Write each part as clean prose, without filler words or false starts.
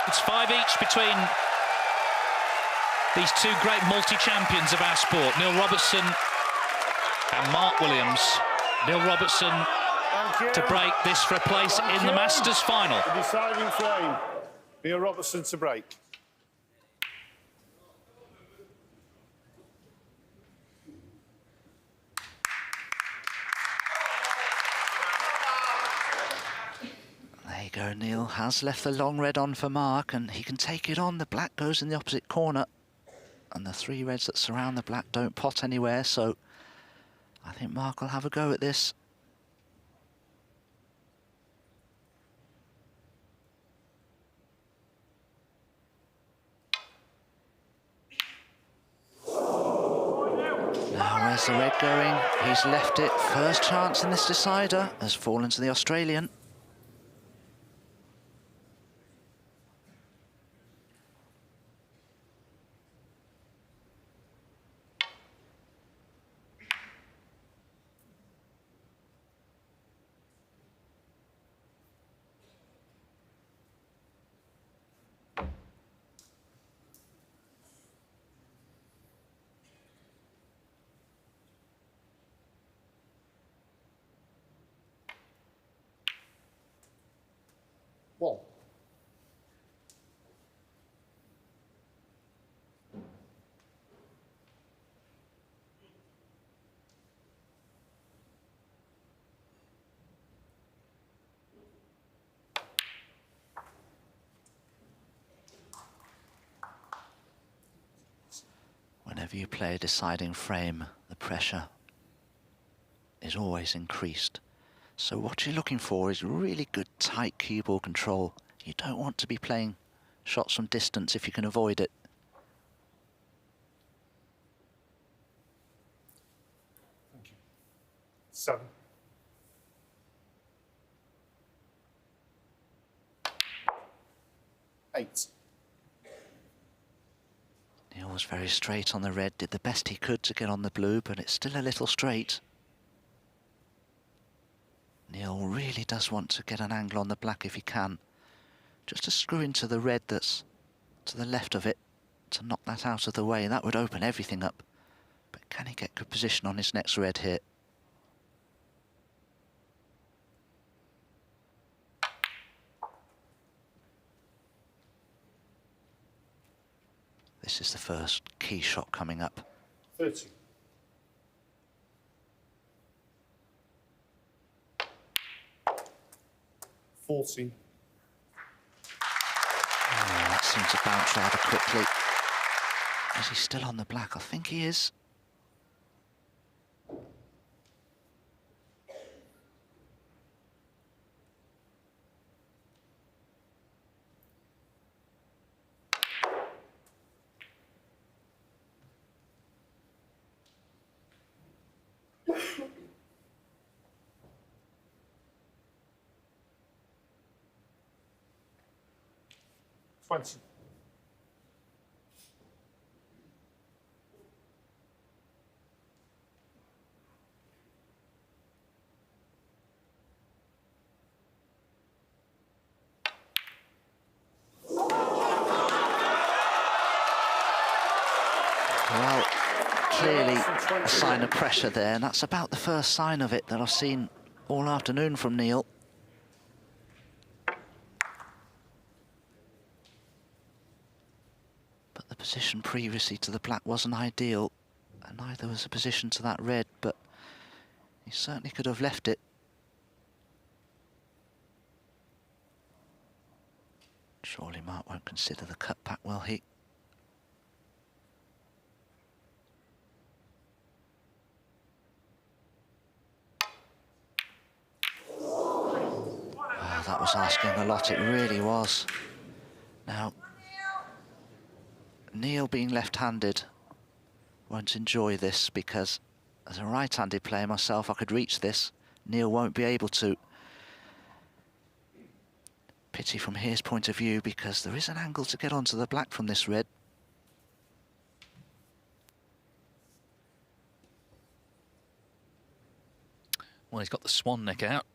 It's 5 each between these two great multi-champions of our sport, Neil Robertson and Mark Williams. Neil Robertson to break this for a place in the Masters final. The deciding frame. Neil Robertson to break. There you go, Neil has left the long red on for Mark, and he can take it on. The black goes in the opposite corner, and the 3 reds that surround the black don't pot anywhere, so I think Mark will have a go at this. Now, where's the red going? He's left it. First chance in this decider has fallen to the Australian. One. Whenever you play a deciding frame, the pressure is always increased. So what you're looking for is really good, tight cue ball control. You don't want to be playing shots from distance if you can avoid it. Thank you. 7. Eight. Neil was very straight on the red, did the best he could to get on the blue, but it's still a little straight. Neil really does want to get an angle on the black if he can. Just to screw into the red that's to the left of it, to knock that out of the way. That would open everything up. But can he get good position on his next red here? This is the first key shot coming up. 30. Oh, that seems to bounce rather quickly. Is he still on the black? I think he is. $20. Well, clearly a sign of pressure there, and that's about the first sign of it that I've seen all afternoon from Neil. But the position previously to the black wasn't ideal, and neither was the position to that red, but he certainly could have left it. Surely Mark won't consider the cutback, will he? Oh, that was asking a lot, it really was. Now, Neil being left-handed won't enjoy this, because as a right-handed player myself, I could reach this. Neil won't be able to. Pity from his point of view, because there is an angle to get onto the black from this red. Well, he's got the swan neck out.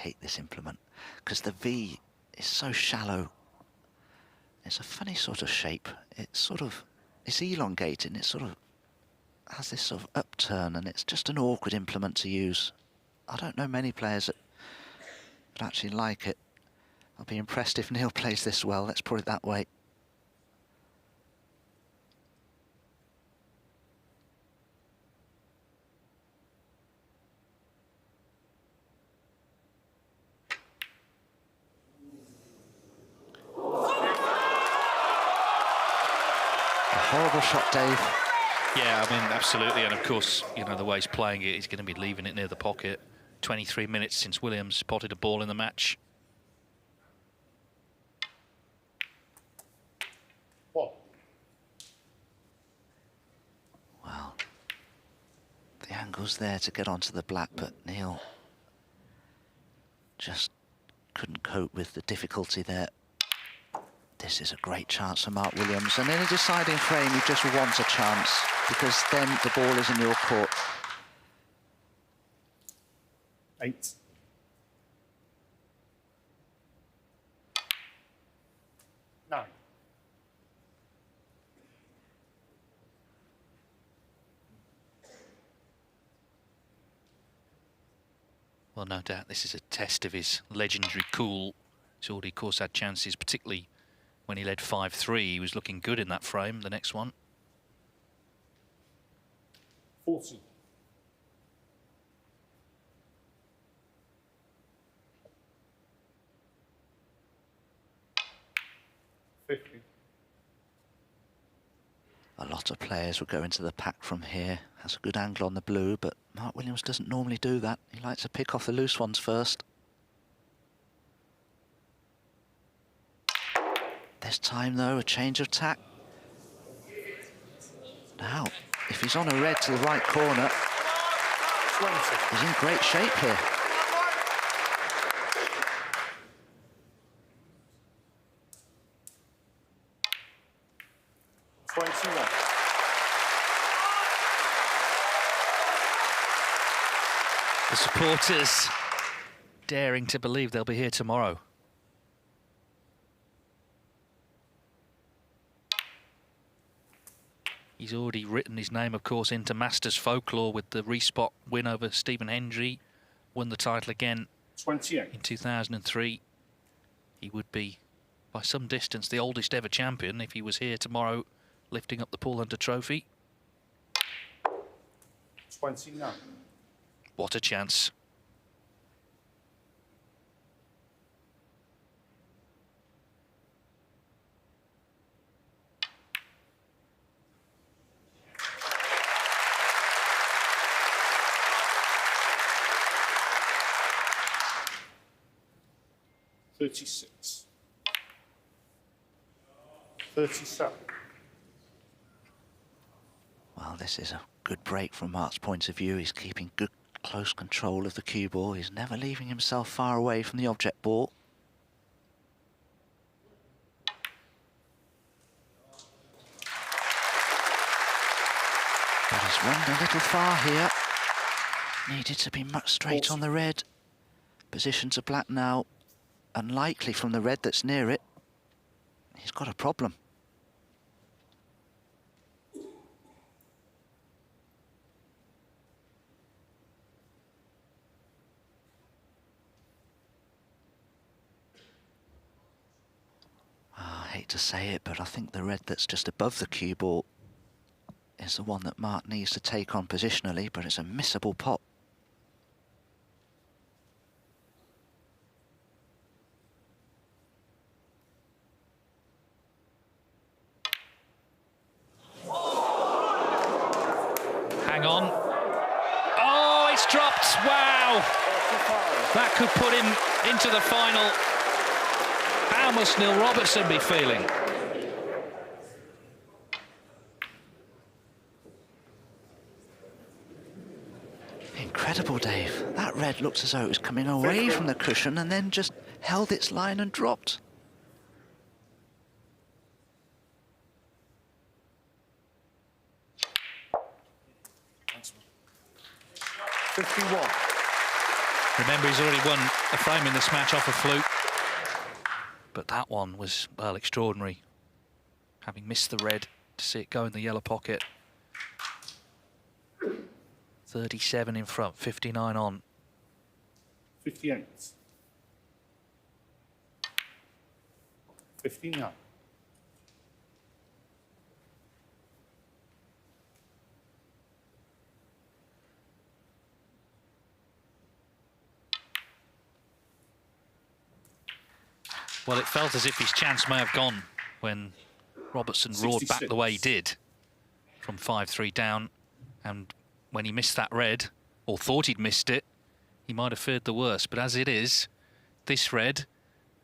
hate this implement because the V is so shallow. It's a funny sort of shape. It's elongated and it sort of has this sort of upturn, and it's just an awkward implement to use. I don't know many players that actually like it. I'll be impressed if Neil plays this well, let's put it that way. A horrible shot, Dave. Yeah, I mean, absolutely. And of course, you know, the way he's playing it, he's going to be leaving it near the pocket. 23 minutes since Williams spotted a ball in the match. One. Well, the angle's there to get onto the black, but Neil just couldn't cope with the difficulty there. This is a great chance for Mark Williams, and in a deciding frame you just want a chance, because then the ball is in your court. 8. 9. Well, no doubt this is a test of his legendary cool. He's already, of course, had chances, particularly when he led 5-3. He was looking good in that frame, the next one. 40. 50. A lot of players will go into the pack from here. Has a good angle on the blue, but Mark Williams doesn't normally do that. He likes to pick off the loose ones first. This time, though, a change of tack. Now, if he's on a red to the right corner, 20. he's in great shape here. The supporters daring to believe they'll be here tomorrow. He's already written his name, of course, into Masters folklore with the respot win over Stephen Hendry. Won the title again 28. in 2003. He would be, by some distance, the oldest ever champion if he was here tomorrow lifting up the Paul Hunter Trophy. 29. What a chance. $36. 37. Well, this is a good break from Mark's point of view. He's keeping good, close control of the cue ball. He's never leaving himself far away from the object ball. But he's run a little far here. Needed to be much straight on the red. Position to black now. Unlikely from the red that's near it. He's got a problem. I hate to say it, but I think the red that's just above the cue ball is the one that Mark needs to take on positionally, but it's a missable pot. Hang on. Oh, it's dropped. Wow. That could put him into the final. How must Neil Robertson be feeling? Incredible, Dave. That red looks as though it was coming away from the cushion and then just held its line and dropped. $51. Remember, he's already won a frame in this match off a fluke. But that one was, well, extraordinary. Having missed the red, to see it go in the yellow pocket. 37 in front, 59 on. 58. 59. Well, it felt as if his chance may have gone when Robertson roared back the way he did from 5-3 down. And when he missed that red, or thought he'd missed it, he might have feared the worst. But as it is, this red,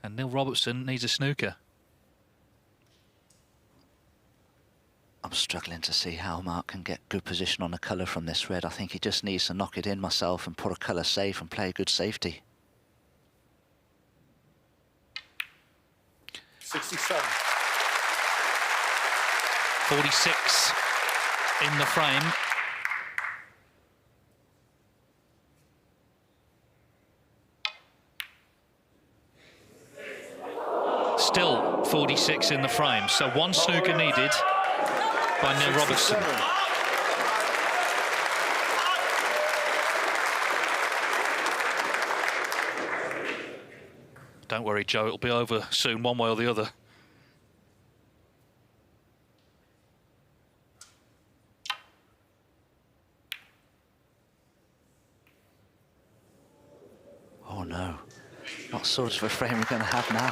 and Neil Robertson needs a snooker. I'm struggling to see how Mark can get good position on a colour from this red. I think he just needs to knock it in myself and put a colour safe and play a good safety. 67. 46 in the frame. Still 46 in the frame, so one snooker needed by Neil Robertson. Don't worry, Joe, it'll be over soon, one way or the other. Oh no, what sort of a frame we're going to have now?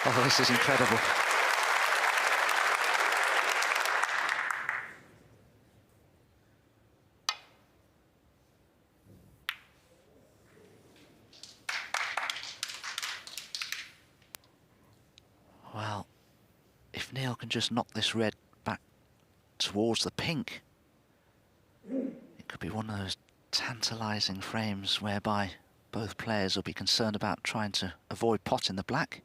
Oh, this is incredible. Well, if Neil can just knock this red back towards the pink, it could be one of those tantalising frames whereby both players will be concerned about trying to avoid potting the black.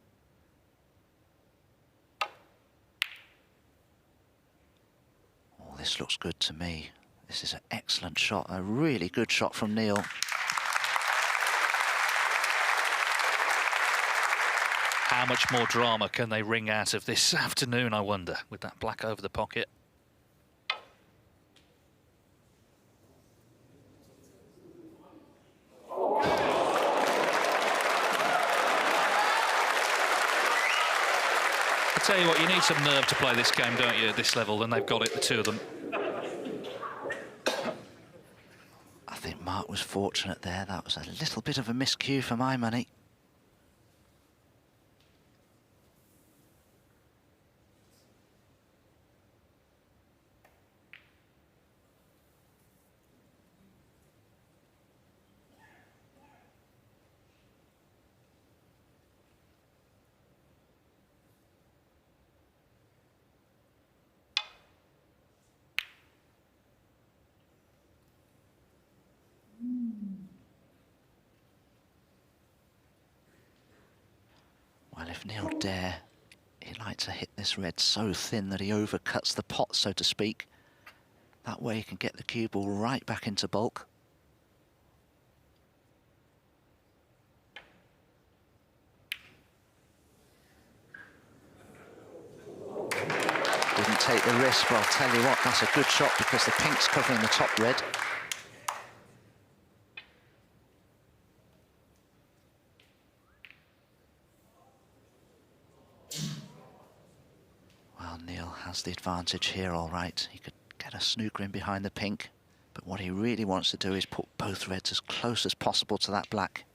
Oh, this looks good to me. This is an excellent shot, a really good shot from Neil. How much more drama can they wring out of this afternoon, I wonder, with that black over the pocket? I tell you what, you need some nerve to play this game, don't you, at this level, and they've got it, the two of them. I think Mark was fortunate there. That was a little bit of a miscue for my money. Well, if Neil dare, he likes to hit this red so thin that he overcuts the pot, so to speak. That way he can get the cue ball right back into bulk. Didn't take the risk, but I'll tell you what, that's a good shot because the pink's covering the top red. Well, Neil has the advantage here, all right. He could get a snooker in behind the pink, but what he really wants to do is put both reds as close as possible to that black.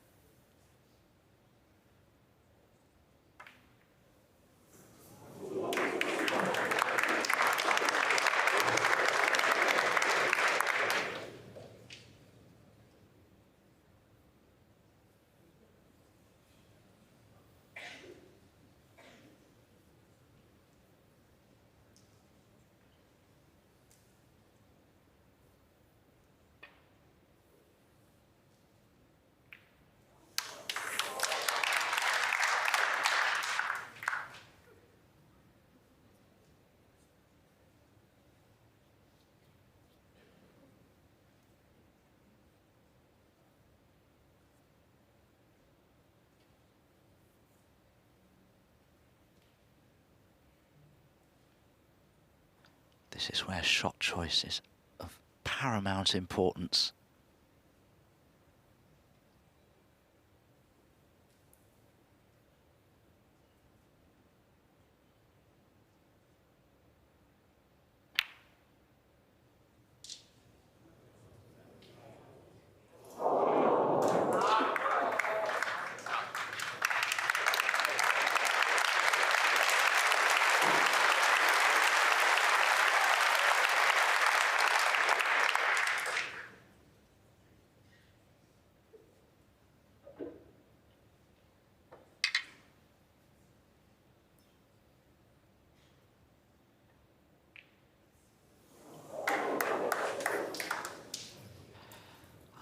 This is where shot choice is of paramount importance.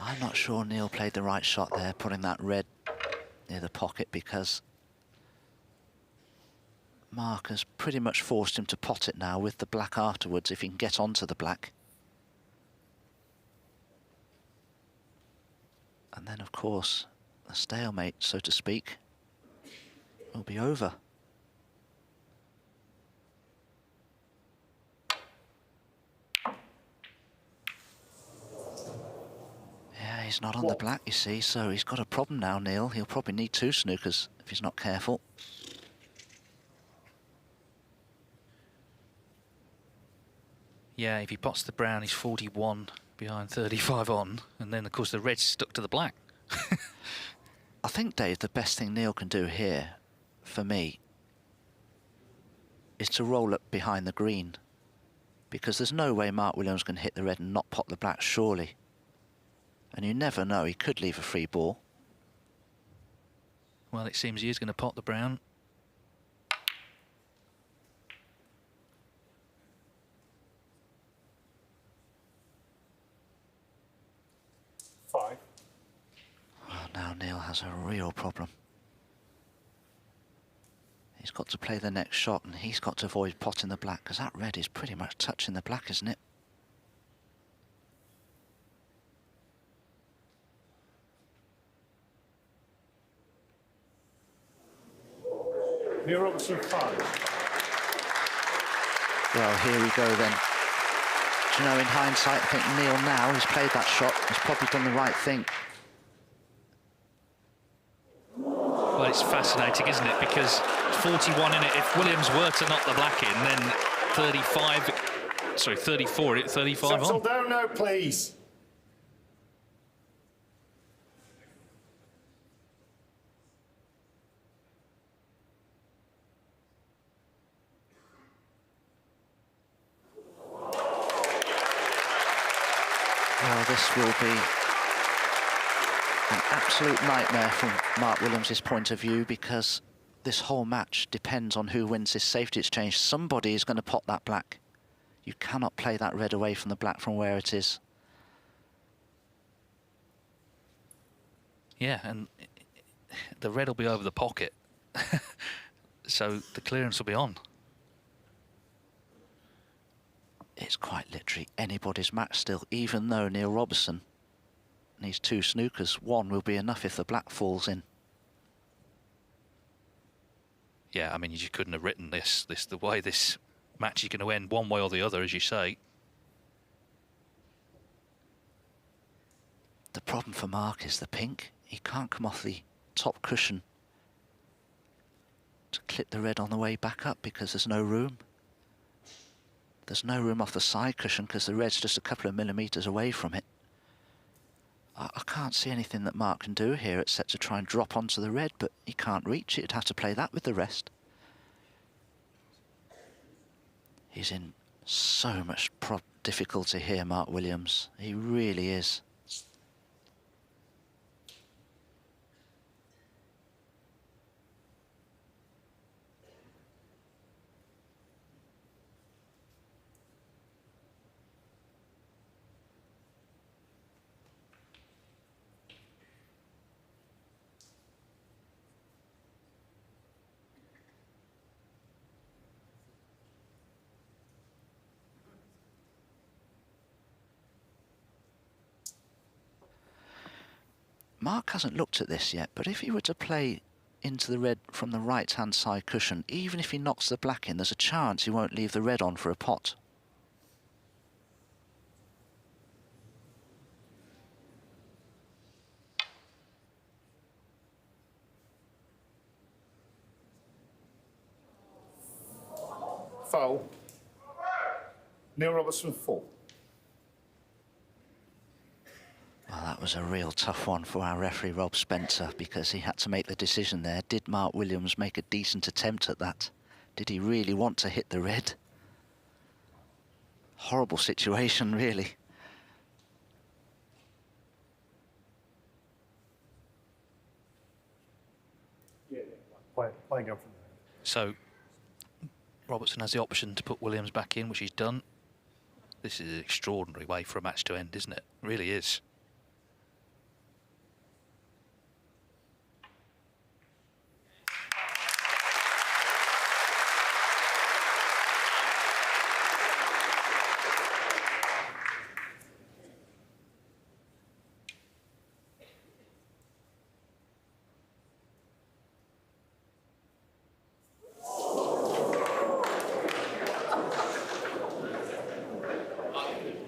I'm not sure Neil played the right shot there, putting that red near the pocket, because Mark has pretty much forced him to pot it now with the black afterwards, if he can get onto the black. And then, of course, the stalemate, so to speak, will be over. Yeah, he's not on the black, you see, so he's got a problem now, Neil. He'll probably need 2 snookers if he's not careful. Yeah, if he pots the brown, he's 41 behind 35 on, and then, of course, the red's stuck to the black. I think, Dave, the best thing Neil can do here, for me, is to roll up behind the green, because there's no way Mark Williams can hit the red and not pot the black, surely. And you never know, he could leave a free ball. Well, it seems he is going to pot the brown. Five. Well, now Neil has a real problem. He's got to play the next shot, and he's got to avoid potting the black, because that red is pretty much touching the black, isn't it? Neil Robertson, 5. Well, here we go then. Do you know, in hindsight, I think Neil now, he's played that shot, he's probably done the right thing. Well, it's fascinating, isn't it? Because 41 in it. If Williams were to knock the black in, then 34, 35 Settle on. down now, please. Well, this will be an absolute nightmare from Mark Williams' point of view, because this whole match depends on who wins this safety exchange. Somebody is going to pot that black. You cannot play that red away from the black from where it is. Yeah, and the red will be over the pocket. So the clearance will be on. It's quite literally anybody's match still, even though Neil Robertson needs 2 snookers. 1 will be enough if the black falls in. Yeah, I mean, you just couldn't have written this the way this match is going to end, one way or the other, as you say. The problem for Mark is the pink. He can't come off the top cushion to clip the red on the way back up, because there's no room. There's no room off the side cushion, because the red's just a couple of millimetres away from it. I can't see anything that Mark can do here except to try and drop onto the red, but he can't reach it. He'd have to play that with the rest. He's in so much difficulty here, Mark Williams. He really is. Mark hasn't looked at this yet, but if he were to play into the red from the right-hand side cushion, even if he knocks the black in, there's a chance he won't leave the red on for a pot. foul. Neil Robertson 4. Well, that was a real tough one for our referee, Rob Spencer, because he had to make the decision there. Did Mark Williams make a decent attempt at that? Did he really want to hit the red? Horrible situation, really. Playing up from there. So Robertson has the option to put Williams back in, which he's done. This is an extraordinary way for a match to end, isn't it? It really is.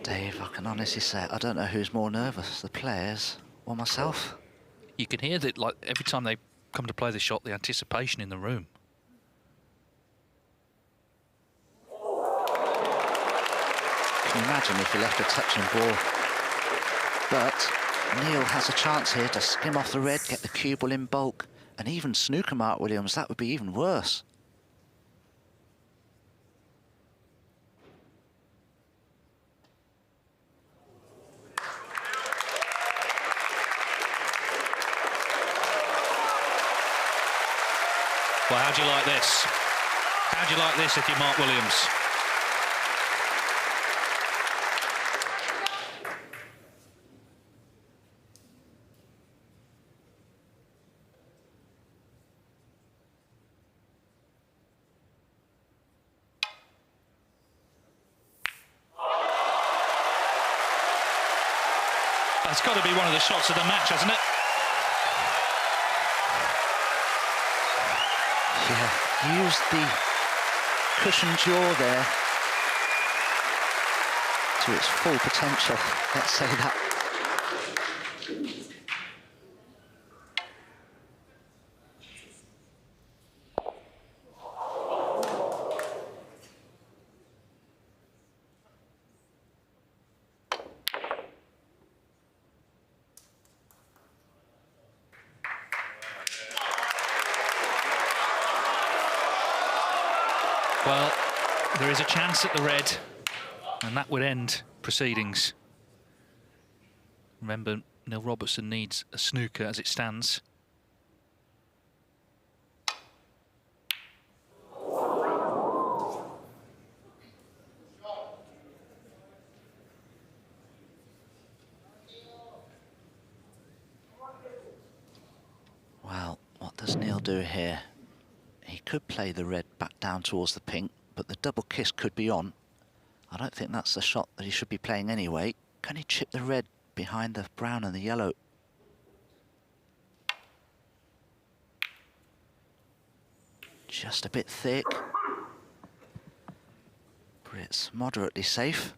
Dave, I can honestly say, I don't know who's more nervous, the players or myself. You can hear that, like, every time they come to play the shot, the anticipation in the room. Can you imagine if he left a touching ball? But Neil has a chance here to skim off the red, get the cue ball in bulk, and even snooker Mark Williams, that would be even worse. Well, how do you like this? How do you like this if you're Mark Williams? That's got to be one of the shots of the match, hasn't it? Yeah, used the cushion jaw there to its full potential, let's say that. Well, there is a chance at the red, and that would end proceedings. Remember, Neil Robertson needs a snooker as it stands. Well, what does Neil do here? He could play the red back down towards the pink, but the double kiss could be on. I don't think that's the shot that he should be playing anyway. Can he chip the red behind the brown and the yellow? Just a bit thick. But it's moderately safe.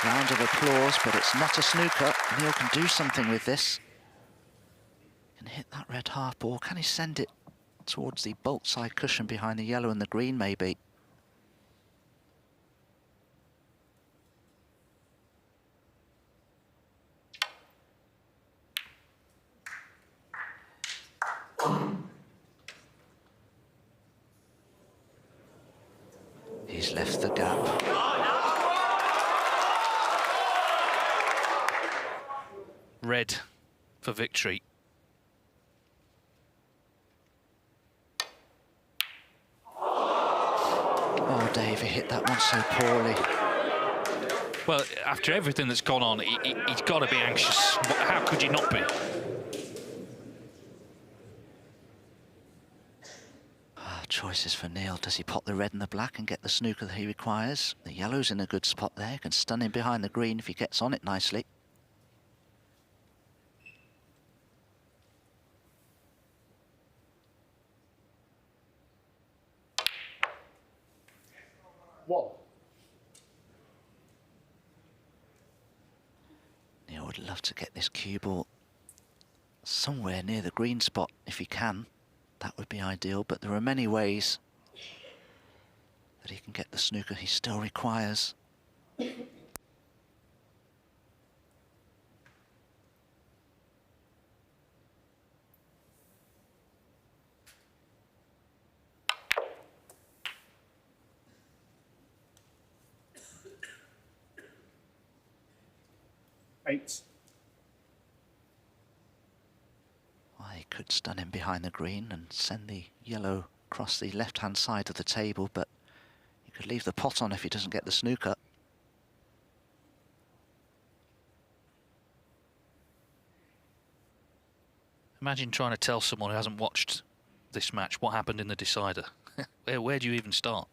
Round of applause, but it's not a snooker. Neil can do something with this. Can hit that red half ball. Can he send it towards the bulk side cushion behind the yellow and the green, maybe? He's left the gap. Red for victory. Oh, Dave, he hit that one so poorly. Well, after everything that's gone on, he's got to be anxious. How could you not be? Choices for Neil. Does he pop the red and the black and get the snooker that he requires? The yellow's in a good spot there. Can stun him behind the green if he gets on it nicely. 1. Neil would love to get this cue ball somewhere near the green spot if he can. That would be ideal, but there are many ways that he can get the snooker he still requires. Eight. Well, he could stun him behind the green and send the yellow across the left-hand side of the table, but he could leave the pot on if he doesn't get the snooker. Imagine trying to tell someone who hasn't watched this match what happened in the decider. Where do you even start?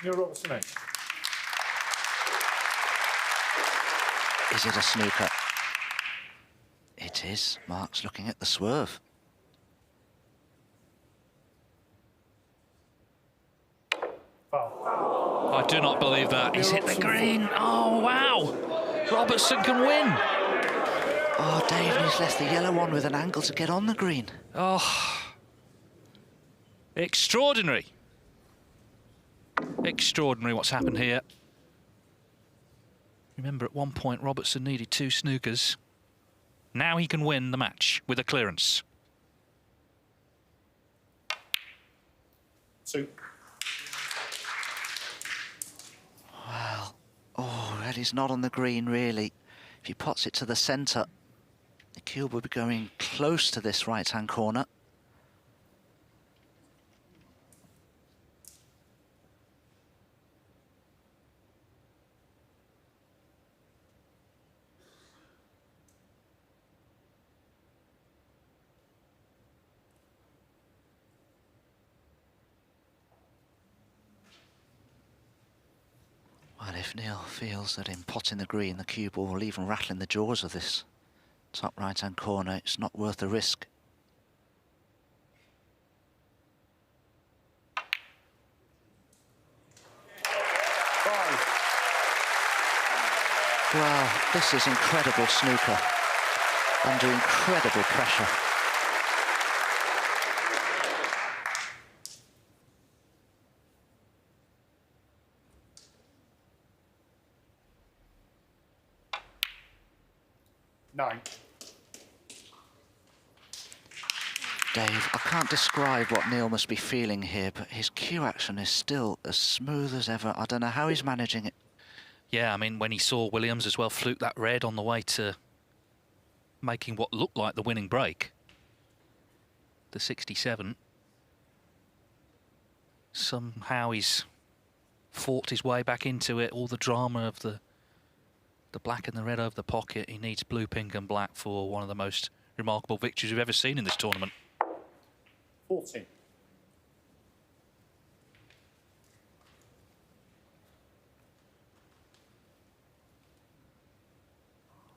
Neil Robertson 8. Is it a snooker? It is. Mark's looking at the swerve. Foul. I do not believe that. He's hit the green. Oh, wow. Robertson can win. Oh, Dave, he's left the yellow one with an angle to get on the green. Oh. Extraordinary. Extraordinary what's happened here. Remember, at one point, Robertson needed 2 snookers. Now he can win the match with a clearance. 2. Well, oh, Eddie's not on the green, really. If he pots it to the centre, the cube will be going close to this right-hand corner. Well, if Neil feels that in potting the green, the cue ball will even rattle in the jaws of this top right-hand corner, it's not worth the risk. Wow, this is incredible snooker, under incredible pressure. Nine. Dave, I can't describe what Neil must be feeling here, but his cue action is still as smooth as ever. I don't know how he's managing it. Yeah, I mean, when he saw Williams as well fluke that red on the way to making what looked like the winning break, the 67, somehow he's fought his way back into it. All the drama of the black and the red over the pocket. He needs blue, pink and black for one of the most remarkable victories we've ever seen in this tournament. 14.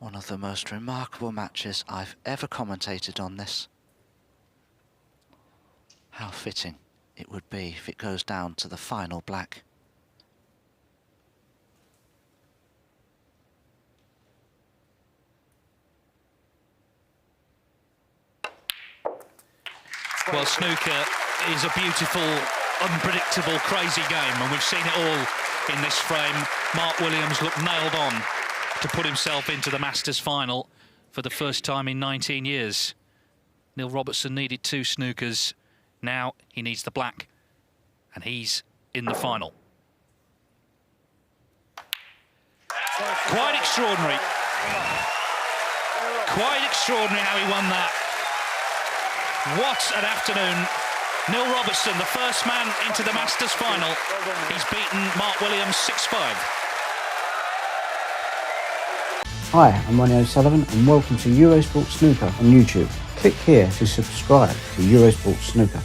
One of the most remarkable matches I've ever commentated on this. How fitting it would be if it goes down to the final black. Well, snooker is a beautiful, unpredictable, crazy game, and we've seen it all in this frame. Mark Williams looked nailed on to put himself into the Masters final for the first time in 19 years. Neil Robertson needed 2 snookers. Now he needs the black, and he's in the final. Quite extraordinary. Quite extraordinary how he won that. What an afternoon. Neil Robertson, the first man into the Masters final. He's beaten Mark Williams 6-5. Hi, I'm Ronnie O'Sullivan and welcome to Eurosport Snooker on YouTube. Click here to subscribe to Eurosport Snooker.